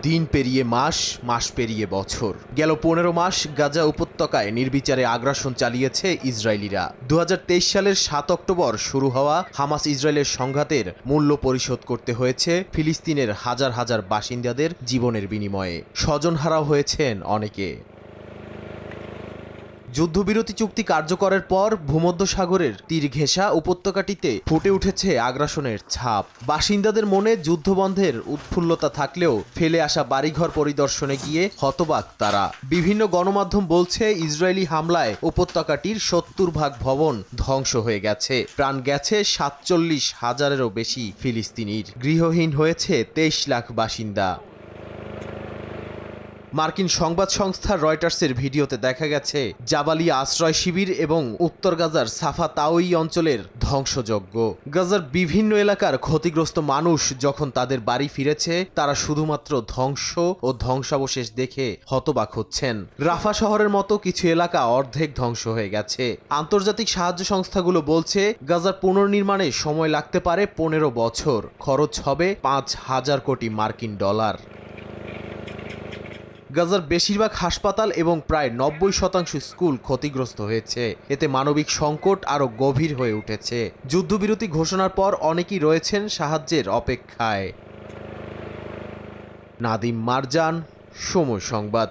দিন পেরিয়ে মাস, মাস পেরিয়ে বছর। গেল ১৫ মাস গাজা উপত্যকায় নির্বিচারে আগ্রাসন চালিয়েছে ইসরায়েলিরা। ২০২৩ সালের ৭ অক্টোবর শুরু হওয়া হামাস ইসরায়েলের সংঘাতের মূল্য পরিশোধ করতে হয়েছে ফিলিস্তিনের হাজার হাজার বাসিন্দাদের জীবনের বিনিময়ে। স্বজনহারাও হয়েছেন অনেকে। যুদ্ধবিরতি চুক্তি কার্যকরের পর ভূমধ্যসাগরের তীর ঘেঁষা উপত্যকাটিতে ফুটে উঠেছে আগ্রাসনের ছাপ। বাসিন্দাদের মনে যুদ্ধবন্ধের উৎফুল্লতা থাকলেও ফেলে আসা বাড়িঘর পরিদর্শনে গিয়ে হতবাক তারা। বিভিন্ন গণমাধ্যম বলছে ইসরায়েলি হামলায় উপত্যকাটির ৭০ ভাগ ভবন ধ্বংস হয়ে গেছে। প্রাণ গেছে ৪৭,০০০-এরও বেশি ফিলিস্তিনির। গৃহহীন হয়েছে ২৩ লাখ বাসিন্দা। মার্কিন সংবাদ সংস্থা রয়টার্সের ভিডিওতে দেখা গেছে জাবালিয়া আশ্রয় শিবির এবং উত্তর গাজার সাফা তাওয়ি অঞ্চলের ধ্বংসযজ্ঞ। গাজার বিভিন্ন এলাকার ক্ষতিগ্রস্ত মানুষ যখন তাদের বাড়ি ফিরেছে, তারা শুধুমাত্র ধ্বংস ও ধ্বংসাবশেষ দেখে হতবাক হচ্ছেন। রাফা শহরের মতো কিছু এলাকা অর্ধেক ধ্বংস হয়ে গেছে। আন্তর্জাতিক সাহায্য সংস্থাগুলো বলছে গাজার পুনর্নির্মাণে সময় লাগতে পারে ১৫ বছর। খরচ হবে ৫,০০০ কোটি মার্কিন ডলার। গাজার বেশিরভাগ হাসপাতাল এবং প্রায় ৯০% স্কুল ক্ষতিগ্রস্ত হয়েছে। এতে মানবিক সংকট আরও গভীর হয়ে উঠেছে। যুদ্ধবিরতি ঘোষণার পর অনেকেই রয়েছেন সাহায্যের অপেক্ষায়। নাদিম মারজান, সময় সংবাদ।